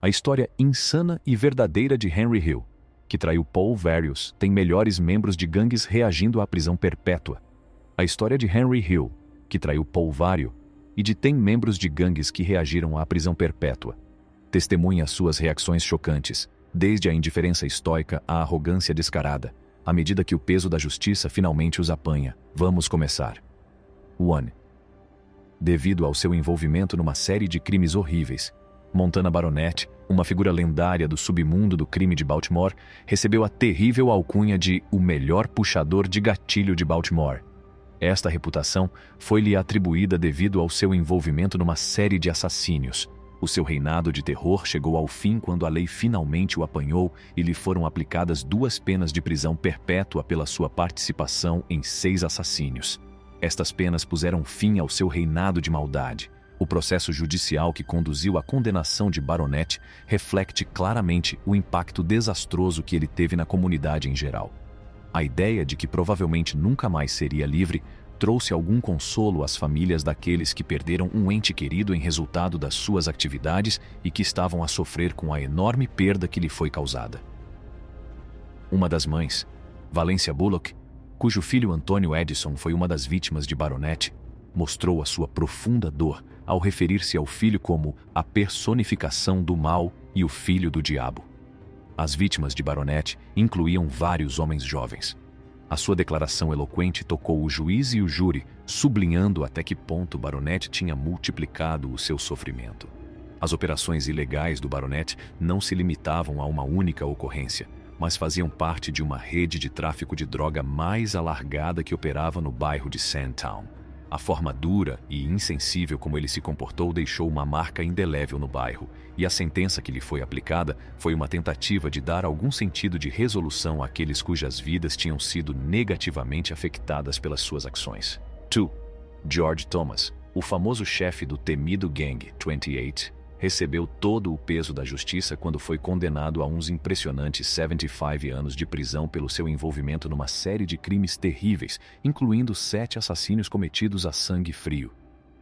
A história insana e verdadeira de Henry Hill, que traiu Paul Various, tem melhores membros de gangues reagindo à prisão perpétua. A história de Henry Hill, que traiu Paul Various, e de tem membros de gangues que reagiram à prisão perpétua. Testemunha suas reações chocantes, desde a indiferença estoica à arrogância descarada, à medida que o peso da justiça finalmente os apanha. Vamos começar. 1. Devido ao seu envolvimento numa série de crimes horríveis, Montana Baronet, uma figura lendária do submundo do crime de Baltimore, recebeu a terrível alcunha de o melhor puxador de gatilho de Baltimore. Esta reputação foi-lhe atribuída devido ao seu envolvimento numa série de assassínios. O seu reinado de terror chegou ao fim quando a lei finalmente o apanhou e lhe foram aplicadas 2 penas de prisão perpétua pela sua participação em 6 assassínios. Estas penas puseram fim ao seu reinado de maldade. O processo judicial que conduziu à condenação de Baronet reflete claramente o impacto desastroso que ele teve na comunidade em geral. A ideia de que provavelmente nunca mais seria livre trouxe algum consolo às famílias daqueles que perderam um ente querido em resultado das suas atividades e que estavam a sofrer com a enorme perda que lhe foi causada. Uma das mães, Valencia Bullock, cujo filho Antônio Edison foi uma das vítimas de Baronet, mostrou a sua profunda dor ao referir-se ao filho como a personificação do mal e o filho do diabo. As vítimas de Baronet incluíam vários homens jovens. A sua declaração eloquente tocou o juiz e o júri, sublinhando até que ponto Baronet tinha multiplicado o seu sofrimento. As operações ilegais do Baronet não se limitavam a uma única ocorrência, mas faziam parte de uma rede de tráfico de droga mais alargada que operava no bairro de Sandtown. A forma dura e insensível como ele se comportou deixou uma marca indelével no bairro, e a sentença que lhe foi aplicada foi uma tentativa de dar algum sentido de resolução àqueles cujas vidas tinham sido negativamente afetadas pelas suas ações. 2. George Thomas, o famoso chefe do temido Gang 28, recebeu todo o peso da justiça quando foi condenado a uns impressionantes 75 anos de prisão pelo seu envolvimento numa série de crimes terríveis, incluindo 7 assassínios cometidos a sangue frio.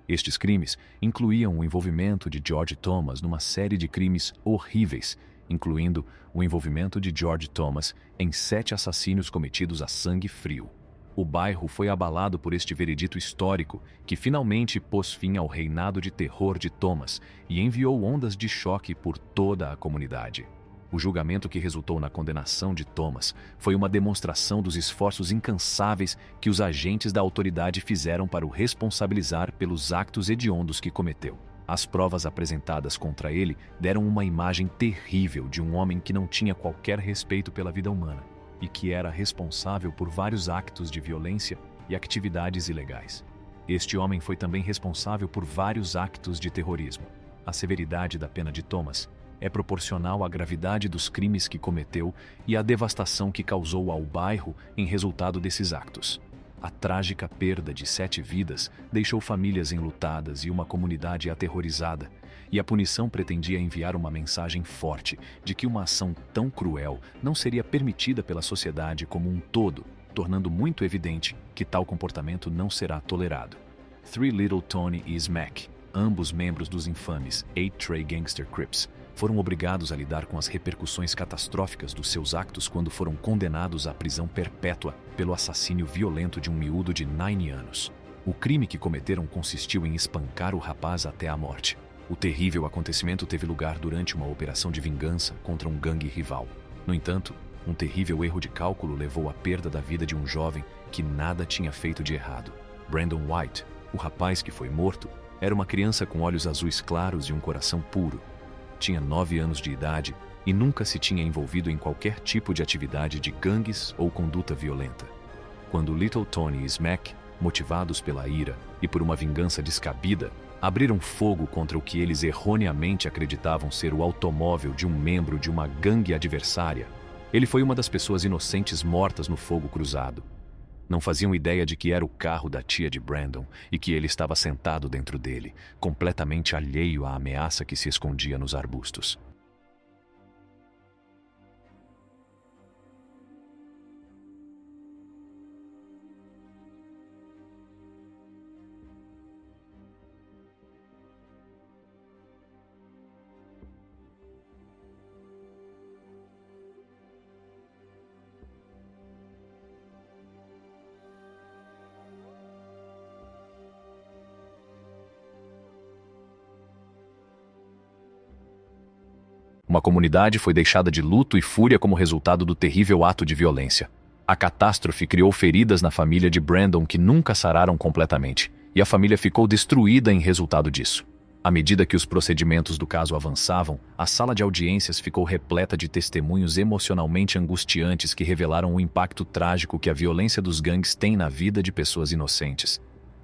Estes crimes incluíam o envolvimento de George Thomas numa série de crimes horríveis, incluindo o envolvimento de George Thomas em 7 assassínios cometidos a sangue frio. O bairro foi abalado por este veredito histórico, que finalmente pôs fim ao reinado de terror de Thomas e enviou ondas de choque por toda a comunidade. O julgamento que resultou na condenação de Thomas foi uma demonstração dos esforços incansáveis que os agentes da autoridade fizeram para o responsabilizar pelos actos hediondos que cometeu. As provas apresentadas contra ele deram uma imagem terrível de um homem que não tinha qualquer respeito pela vida humana e que era responsável por vários actos de violência e atividades ilegais. Este homem foi também responsável por vários actos de terrorismo. A severidade da pena de Thomas é proporcional à gravidade dos crimes que cometeu e à devastação que causou ao bairro em resultado desses actos. A trágica perda de 7 vidas deixou famílias enlutadas e uma comunidade aterrorizada, e a punição pretendia enviar uma mensagem forte de que uma ação tão cruel não seria permitida pela sociedade como um todo, tornando muito evidente que tal comportamento não será tolerado. 3 Little Tony e Smack, ambos membros dos infames 8 Trey Gangster Crips, foram obrigados a lidar com as repercussões catastróficas dos seus actos quando foram condenados à prisão perpétua pelo assassínio violento de um miúdo de 9 anos. O crime que cometeram consistiu em espancar o rapaz até a morte. O terrível acontecimento teve lugar durante uma operação de vingança contra um gangue rival. No entanto, um terrível erro de cálculo levou à perda da vida de um jovem que nada tinha feito de errado. Brandon White, o rapaz que foi morto, era uma criança com olhos azuis claros e um coração puro. Tinha 9 anos de idade e nunca se tinha envolvido em qualquer tipo de atividade de gangues ou conduta violenta. Quando Little Tony e Smack, motivados pela ira e por uma vingança descabida, abriram fogo contra o que eles erroneamente acreditavam ser o automóvel de um membro de uma gangue adversária, ele foi uma das pessoas inocentes mortas no fogo cruzado. Não faziam ideia de que era o carro da tia de Brandon e que ele estava sentado dentro dele, completamente alheio à ameaça que se escondia nos arbustos. Uma comunidade foi deixada de luto e fúria como resultado do terrível ato de violência. A catástrofe criou feridas na família de Brandon que nunca sararam completamente, e a família ficou destruída em resultado disso. À medida que os procedimentos do caso avançavam, a sala de audiências ficou repleta de testemunhos emocionalmente angustiantes que revelaram o impacto trágico que a violência dos gangues tem na vida de pessoas inocentes.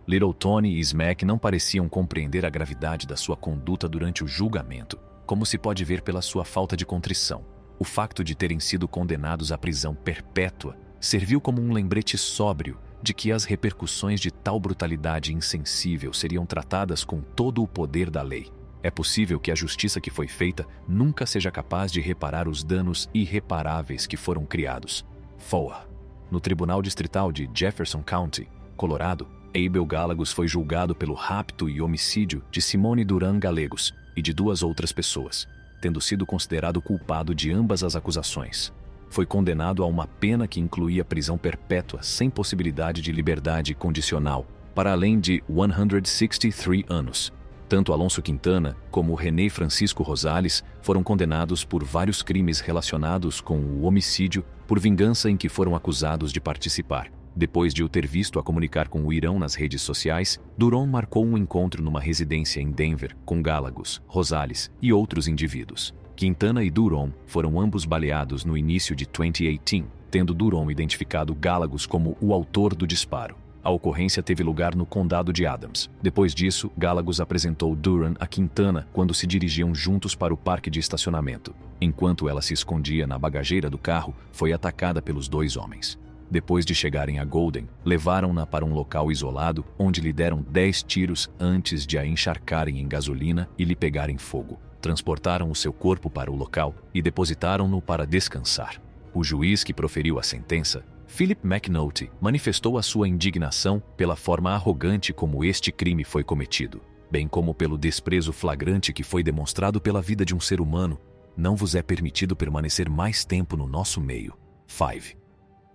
Little Tony e Smack não pareciam compreender a gravidade da sua conduta durante o julgamento, como se pode ver pela sua falta de contrição. O facto de terem sido condenados à prisão perpétua serviu como um lembrete sóbrio de que as repercussões de tal brutalidade insensível seriam tratadas com todo o poder da lei. É possível que a justiça que foi feita nunca seja capaz de reparar os danos irreparáveis que foram criados. FOA. No Tribunal Distrital de Jefferson County, Colorado, Abel Gallegos foi julgado pelo rapto e homicídio de Simone Duran Gallegos e de 2 outras pessoas, tendo sido considerado culpado de ambas as acusações. Foi condenado a uma pena que incluía prisão perpétua sem possibilidade de liberdade condicional, para além de 163 anos. Tanto Alonso Quintana como René Francisco Rosales foram condenados por vários crimes relacionados com o homicídio por vingança em que foram acusados de participar. Depois de o ter visto a comunicar com o Irão nas redes sociais, Duran marcou um encontro numa residência em Denver com Gallegos, Rosales e outros indivíduos. Quintana e Duran foram ambos baleados no início de 2018, tendo Duran identificado Gallegos como o autor do disparo. A ocorrência teve lugar no condado de Adams. Depois disso, Gallegos apresentou Duran a Quintana quando se dirigiam juntos para o parque de estacionamento. Enquanto ela se escondia na bagageira do carro, foi atacada pelos 2 homens. Depois de chegarem a Golden, levaram-na para um local isolado onde lhe deram 10 tiros antes de a encharcarem em gasolina e lhe pegarem fogo. Transportaram o seu corpo para o local e depositaram-no para descansar. O juiz que proferiu a sentença, Philip McNulty, manifestou a sua indignação pela forma arrogante como este crime foi cometido, bem como pelo desprezo flagrante que foi demonstrado pela vida de um ser humano. Não vos é permitido permanecer mais tempo no nosso meio. 5.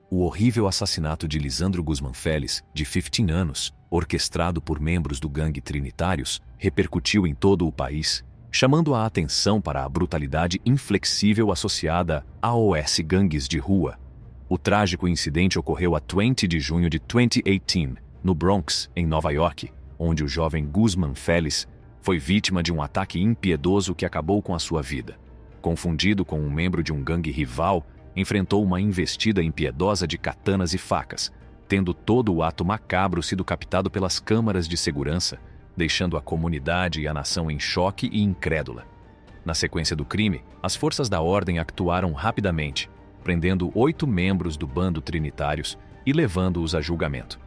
O horrível assassinato de Lisandro Guzmán Félix, de 15 anos, orquestrado por membros do gangue Trinitários, repercutiu em todo o país, chamando a atenção para a brutalidade inflexível associada a AOS gangues de rua. O trágico incidente ocorreu a 20 de junho de 2018, no Bronx, em Nova York, onde o jovem Guzmán Félix foi vítima de um ataque impiedoso que acabou com a sua vida. Confundido com um membro de um gangue rival, enfrentou uma investida impiedosa de katanas e facas, tendo todo o ato macabro sido captado pelas câmaras de segurança, deixando a comunidade e a nação em choque e incrédula. Na sequência do crime, as forças da ordem actuaram rapidamente, prendendo 8 membros do bando Trinitários e levando-os a julgamento.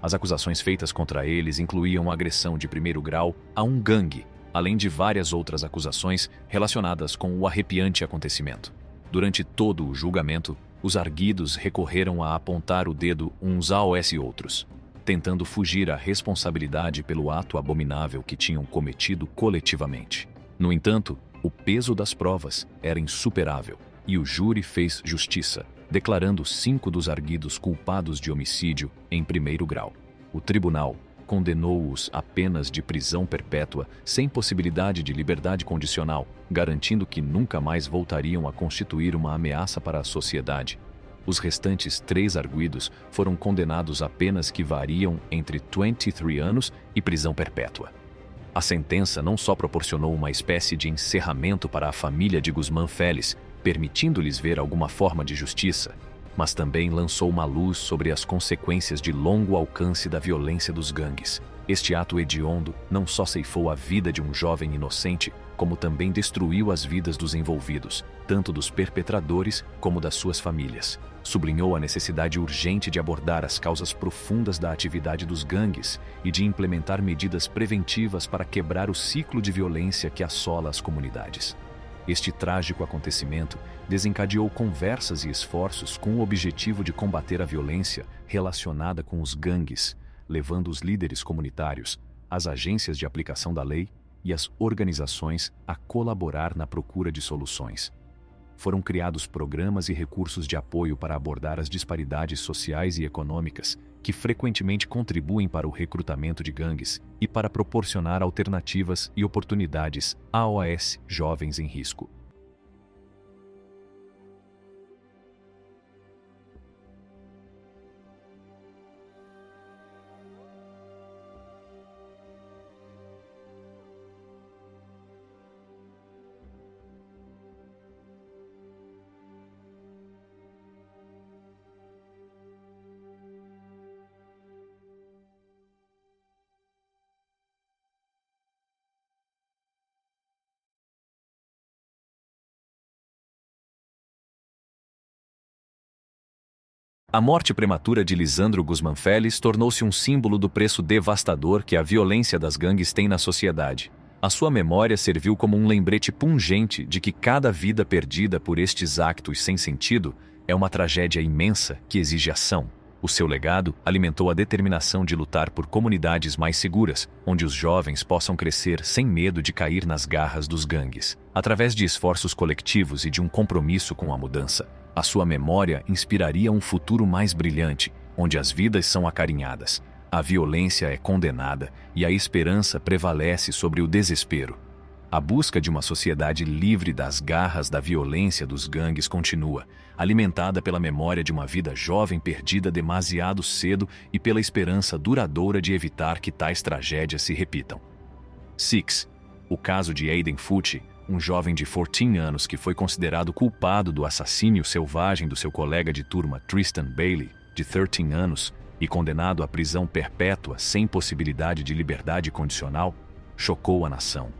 As acusações feitas contra eles incluíam agressão de 1º grau a um gangue, além de várias outras acusações relacionadas com o arrepiante acontecimento. Durante todo o julgamento, os arguidos recorreram a apontar o dedo uns aos outros, tentando fugir à responsabilidade pelo ato abominável que tinham cometido coletivamente. No entanto, o peso das provas era insuperável, e o júri fez justiça, declarando 5 dos arguidos culpados de homicídio em 1º grau. O tribunal condenou-os a penas de prisão perpétua sem possibilidade de liberdade condicional, garantindo que nunca mais voltariam a constituir uma ameaça para a sociedade. Os restantes 3 arguidos foram condenados a penas que variam entre 23 anos e prisão perpétua. A sentença não só proporcionou uma espécie de encerramento para a família de Guzmán Félix, permitindo-lhes ver alguma forma de justiça, mas também lançou uma luz sobre as consequências de longo alcance da violência dos gangues. Este ato hediondo não só ceifou a vida de um jovem inocente, como também destruiu as vidas dos envolvidos, tanto dos perpetradores como das suas famílias. Sublinhou a necessidade urgente de abordar as causas profundas da atividade dos gangues e de implementar medidas preventivas para quebrar o ciclo de violência que assola as comunidades. Este trágico acontecimento desencadeou conversas e esforços com o objetivo de combater a violência relacionada com os gangues, levando os líderes comunitários, as agências de aplicação da lei e as organizações a colaborar na procura de soluções. Foram criados programas e recursos de apoio para abordar as disparidades sociais e econômicas que frequentemente contribuem para o recrutamento de gangues e para proporcionar alternativas e oportunidades aos jovens em risco. A morte prematura de Lisandro Guzmán Félix tornou-se um símbolo do preço devastador que a violência das gangues tem na sociedade. A sua memória serviu como um lembrete pungente de que cada vida perdida por estes actos sem sentido é uma tragédia imensa que exige ação. O seu legado alimentou a determinação de lutar por comunidades mais seguras, onde os jovens possam crescer sem medo de cair nas garras dos gangues. Através de esforços coletivos e de um compromisso com a mudança, a sua memória inspiraria um futuro mais brilhante, onde as vidas são acarinhadas, a violência é condenada e a esperança prevalece sobre o desespero. A busca de uma sociedade livre das garras da violência dos gangues continua, alimentada pela memória de uma vida jovem perdida demasiado cedo e pela esperança duradoura de evitar que tais tragédias se repitam. 6. O caso de Aiden Fucci, um jovem de 14 anos que foi considerado culpado do assassínio selvagem do seu colega de turma Tristan Bailey, de 13 anos, e condenado à prisão perpétua sem possibilidade de liberdade condicional, chocou a nação.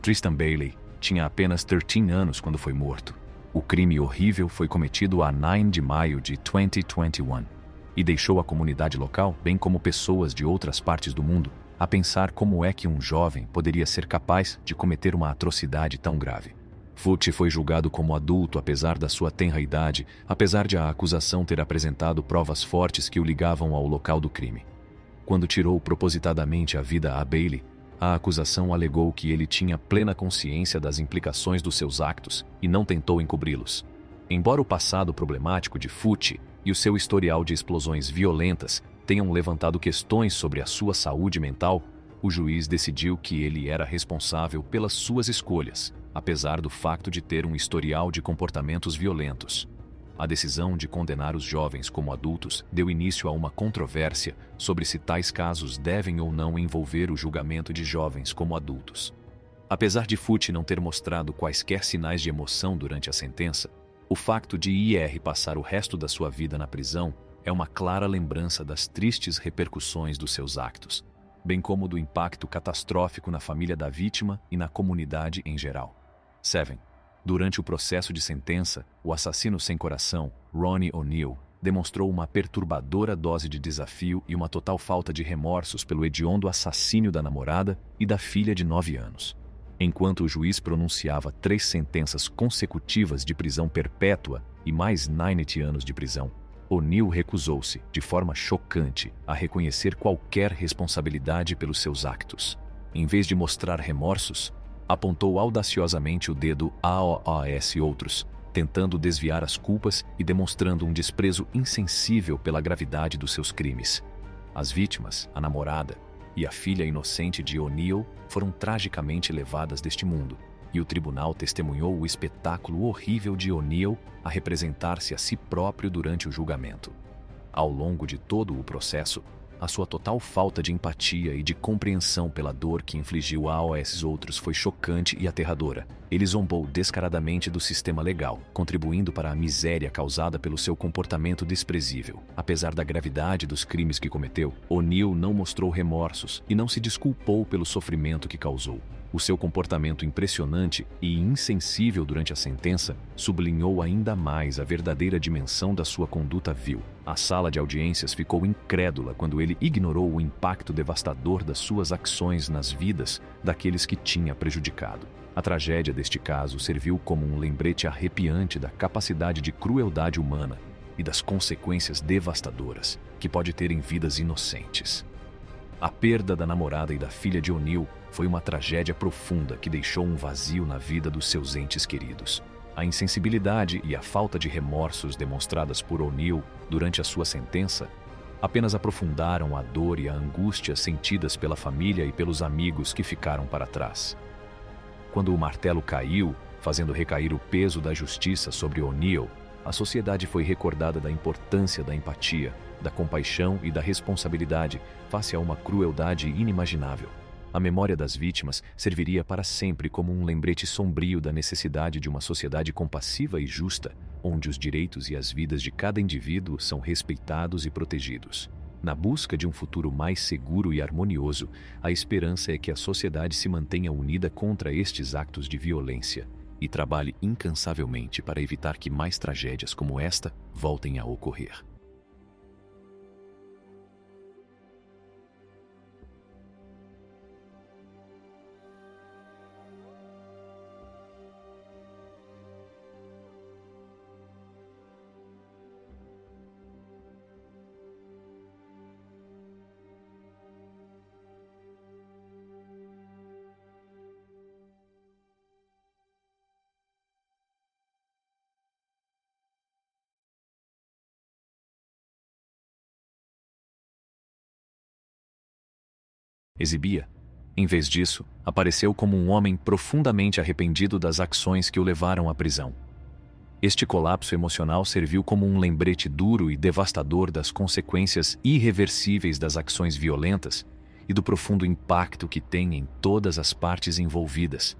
Tristan Bailey tinha apenas 13 anos quando foi morto. O crime horrível foi cometido a 9 de maio de 2021 e deixou a comunidade local, bem como pessoas de outras partes do mundo, a pensar como é que um jovem poderia ser capaz de cometer uma atrocidade tão grave. Fucci foi julgado como adulto apesar da sua tenra idade, apesar de a acusação ter apresentado provas fortes que o ligavam ao local do crime. Quando tirou propositadamente a vida a Bailey, a acusação alegou que ele tinha plena consciência das implicações dos seus actos e não tentou encobri-los. Embora o passado problemático de Fucci e o seu historial de explosões violentas tenham levantado questões sobre a sua saúde mental, o juiz decidiu que ele era responsável pelas suas escolhas, apesar do facto de ter um historial de comportamentos violentos. A decisão de condenar os jovens como adultos deu início a uma controvérsia sobre se tais casos devem ou não envolver o julgamento de jovens como adultos. Apesar de Fucci não ter mostrado quaisquer sinais de emoção durante a sentença, o facto de Ir passar o resto da sua vida na prisão é uma clara lembrança das tristes repercussões dos seus actos, bem como do impacto catastrófico na família da vítima e na comunidade em geral. 7. Durante o processo de sentença, o assassino sem coração, Ronnie O'Neal, demonstrou uma perturbadora dose de desafio e uma total falta de remorsos pelo hediondo assassínio da namorada e da filha de 9 anos. Enquanto o juiz pronunciava 3 sentenças consecutivas de prisão perpétua e mais 90 anos de prisão, O'Neal recusou-se, de forma chocante, a reconhecer qualquer responsabilidade pelos seus actos. Em vez de mostrar remorsos, apontou audaciosamente o dedo aos outros, tentando desviar as culpas e demonstrando um desprezo insensível pela gravidade dos seus crimes. As vítimas, a namorada e a filha inocente de O'Neal foram tragicamente levadas deste mundo, e o tribunal testemunhou o espetáculo horrível de O'Neal a representar-se a si próprio durante o julgamento. Ao longo de todo o processo, a sua total falta de empatia e de compreensão pela dor que infligiu aos outros foi chocante e aterradora. Ele zombou descaradamente do sistema legal, contribuindo para a miséria causada pelo seu comportamento desprezível. Apesar da gravidade dos crimes que cometeu, O'Neal não mostrou remorsos e não se desculpou pelo sofrimento que causou. O seu comportamento impressionante e insensível durante a sentença sublinhou ainda mais a verdadeira dimensão da sua conduta vil. A sala de audiências ficou incrédula quando ele ignorou o impacto devastador das suas ações nas vidas daqueles que tinha prejudicado. A tragédia deste caso serviu como um lembrete arrepiante da capacidade de crueldade humana e das consequências devastadoras que pode ter em vidas inocentes. A perda da namorada e da filha de O'Neal foi uma tragédia profunda que deixou um vazio na vida dos seus entes queridos. A insensibilidade e a falta de remorsos demonstradas por O'Neal durante a sua sentença apenas aprofundaram a dor e a angústia sentidas pela família e pelos amigos que ficaram para trás. Quando o martelo caiu, fazendo recair o peso da justiça sobre O'Neal, a sociedade foi recordada da importância da empatia, da compaixão e da responsabilidade face a uma crueldade inimaginável. A memória das vítimas serviria para sempre como um lembrete sombrio da necessidade de uma sociedade compassiva e justa, onde os direitos e as vidas de cada indivíduo são respeitados e protegidos. Na busca de um futuro mais seguro e harmonioso, a esperança é que a sociedade se mantenha unida contra estes actos de violência e trabalhe incansavelmente para evitar que mais tragédias como esta voltem a ocorrer. exibia. Em vez disso, apareceu como um homem profundamente arrependido das ações que o levaram à prisão. Este colapso emocional serviu como um lembrete duro e devastador das consequências irreversíveis das ações violentas e do profundo impacto que tem em todas as partes envolvidas.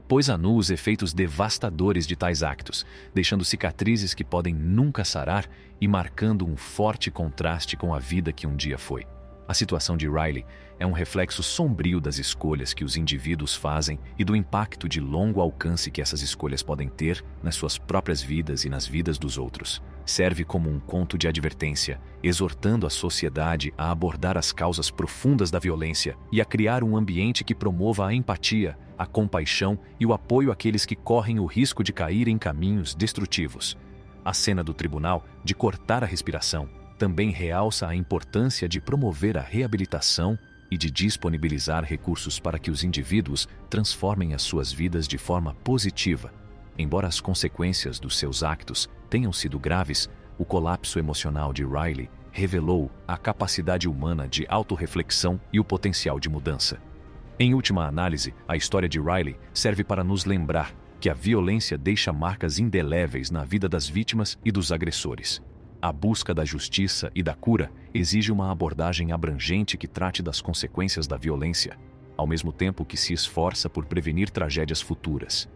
Pôs a nu os efeitos devastadores de tais actos, deixando cicatrizes que podem nunca sarar e marcando um forte contraste com a vida que um dia foi. A situação de Riley é um reflexo sombrio das escolhas que os indivíduos fazem e do impacto de longo alcance que essas escolhas podem ter nas suas próprias vidas e nas vidas dos outros. Serve como um conto de advertência, exortando a sociedade a abordar as causas profundas da violência e a criar um ambiente que promova a empatia, a compaixão e o apoio àqueles que correm o risco de cair em caminhos destrutivos. A cena do tribunal, de cortar a respiração, também realça a importância de promover a reabilitação e de disponibilizar recursos para que os indivíduos transformem as suas vidas de forma positiva. Embora as consequências dos seus actos tenham sido graves, o colapso emocional de Riley revelou a capacidade humana de autorreflexão e o potencial de mudança. Em última análise, a história de Riley serve para nos lembrar que a violência deixa marcas indeléveis na vida das vítimas e dos agressores. A busca da justiça e da cura exige uma abordagem abrangente que trate das consequências da violência, ao mesmo tempo que se esforça por prevenir tragédias futuras.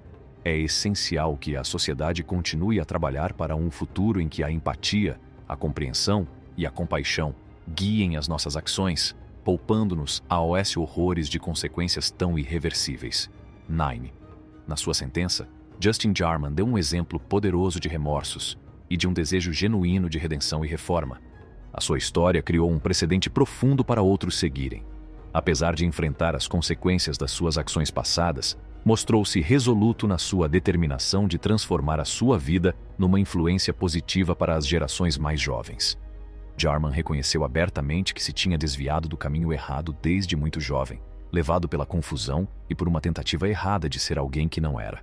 É essencial que a sociedade continue a trabalhar para um futuro em que a empatia, a compreensão e a compaixão guiem as nossas ações, poupando-nos a horrores de consequências tão irreversíveis. 9. Na sua sentença, Justin Jarman deu um exemplo poderoso de remorsos e de um desejo genuíno de redenção e reforma. A sua história criou um precedente profundo para outros seguirem. Apesar de enfrentar as consequências das suas ações passadas, mostrou-se resoluto na sua determinação de transformar a sua vida numa influência positiva para as gerações mais jovens. Jarman reconheceu abertamente que se tinha desviado do caminho errado desde muito jovem, levado pela confusão e por uma tentativa errada de ser alguém que não era.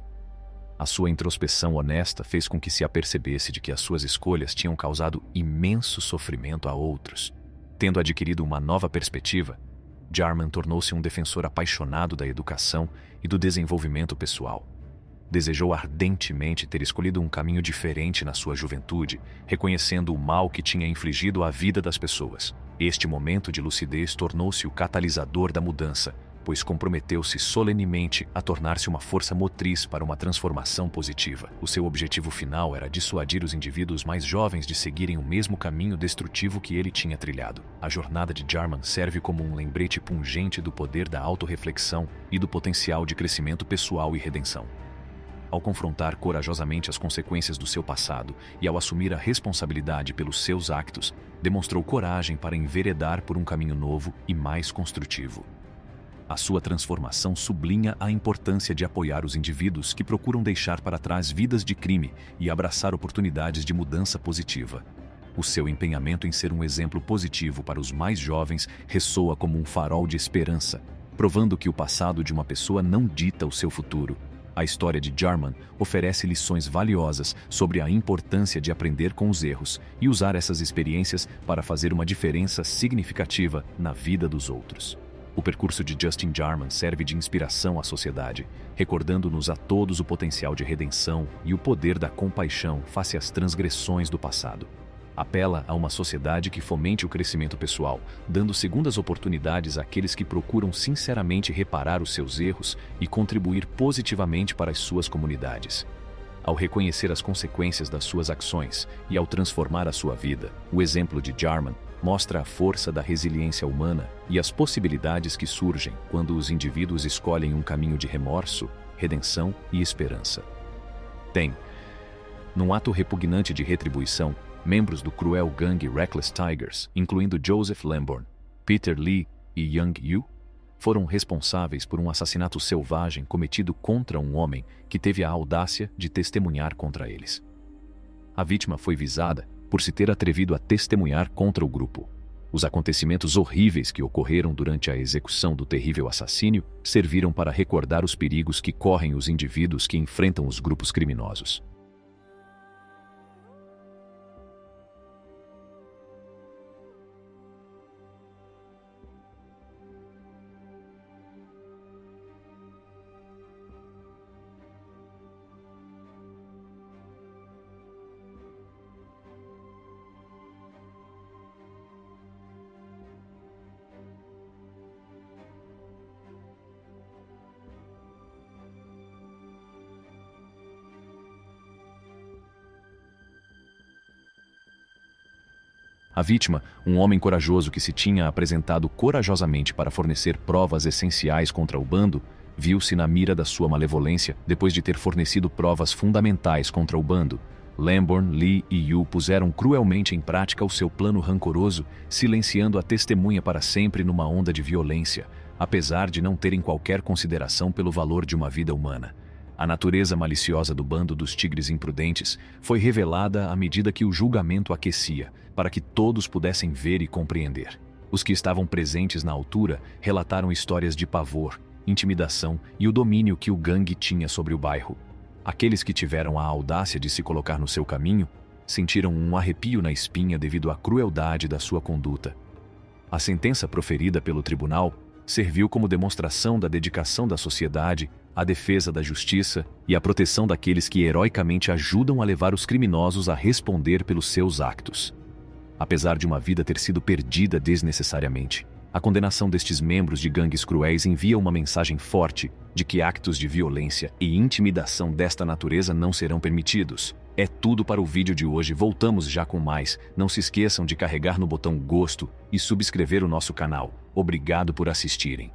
A sua introspeção honesta fez com que se apercebesse de que as suas escolhas tinham causado imenso sofrimento a outros. Tendo adquirido uma nova perspectiva, Jarman tornou-se um defensor apaixonado da educação e do desenvolvimento pessoal. Desejou ardentemente ter escolhido um caminho diferente na sua juventude, reconhecendo o mal que tinha infligido à vida das pessoas. Este momento de lucidez tornou-se o catalisador da mudança, pois comprometeu-se solenemente a tornar-se uma força motriz para uma transformação positiva. O seu objetivo final era dissuadir os indivíduos mais jovens de seguirem o mesmo caminho destrutivo que ele tinha trilhado. A jornada de Jarman serve como um lembrete pungente do poder da autorreflexão e do potencial de crescimento pessoal e redenção. Ao confrontar corajosamente as consequências do seu passado e ao assumir a responsabilidade pelos seus actos, demonstrou coragem para enveredar por um caminho novo e mais construtivo. A sua transformação sublinha a importância de apoiar os indivíduos que procuram deixar para trás vidas de crime e abraçar oportunidades de mudança positiva. O seu empenhamento em ser um exemplo positivo para os mais jovens ressoa como um farol de esperança, provando que o passado de uma pessoa não dita o seu futuro. A história de Jarman oferece lições valiosas sobre a importância de aprender com os erros e usar essas experiências para fazer uma diferença significativa na vida dos outros. O percurso de Justin Jarman serve de inspiração à sociedade, recordando-nos a todos o potencial de redenção e o poder da compaixão face às transgressões do passado. Apela a uma sociedade que fomente o crescimento pessoal, dando segundas oportunidades àqueles que procuram sinceramente reparar os seus erros e contribuir positivamente para as suas comunidades. Ao reconhecer as consequências das suas ações e ao transformar a sua vida, o exemplo de Jarman mostra a força da resiliência humana e as possibilidades que surgem quando os indivíduos escolhem um caminho de remorso, redenção e esperança. Num ato repugnante de retribuição, membros do cruel gangue Reckless Tigers, incluindo Joseph Lamborn, Peter Lee e Young Yu, foram responsáveis por um assassinato selvagem cometido contra um homem que teve a audácia de testemunhar contra eles. A vítima foi visada por se ter atrevido a testemunhar contra o grupo. Os acontecimentos horríveis que ocorreram durante a execução do terrível assassínio serviram para recordar os perigos que correm os indivíduos que enfrentam os grupos criminosos. A vítima, um homem corajoso que se tinha apresentado corajosamente para fornecer provas essenciais contra o bando, viu-se na mira da sua malevolência depois de ter fornecido provas fundamentais contra o bando. Lamborn, Lee e Yu puseram cruelmente em prática o seu plano rancoroso, silenciando a testemunha para sempre numa onda de violência, apesar de não terem qualquer consideração pelo valor de uma vida humana. A natureza maliciosa do bando dos tigres imprudentes foi revelada à medida que o julgamento aquecia, para que todos pudessem ver e compreender. Os que estavam presentes na altura relataram histórias de pavor, intimidação e o domínio que o gangue tinha sobre o bairro. Aqueles que tiveram a audácia de se colocar no seu caminho sentiram um arrepio na espinha devido à crueldade da sua conduta. A sentença proferida pelo tribunal serviu como demonstração da dedicação da sociedade à defesa da justiça e à proteção daqueles que heroicamente ajudam a levar os criminosos a responder pelos seus actos. Apesar de uma vida ter sido perdida desnecessariamente, a condenação destes membros de gangues cruéis envia uma mensagem forte de que actos de violência e intimidação desta natureza não serão permitidos. É tudo para o vídeo de hoje, voltamos já com mais. Não se esqueçam de carregar no botão gosto e subscrever o nosso canal. Obrigado por assistirem.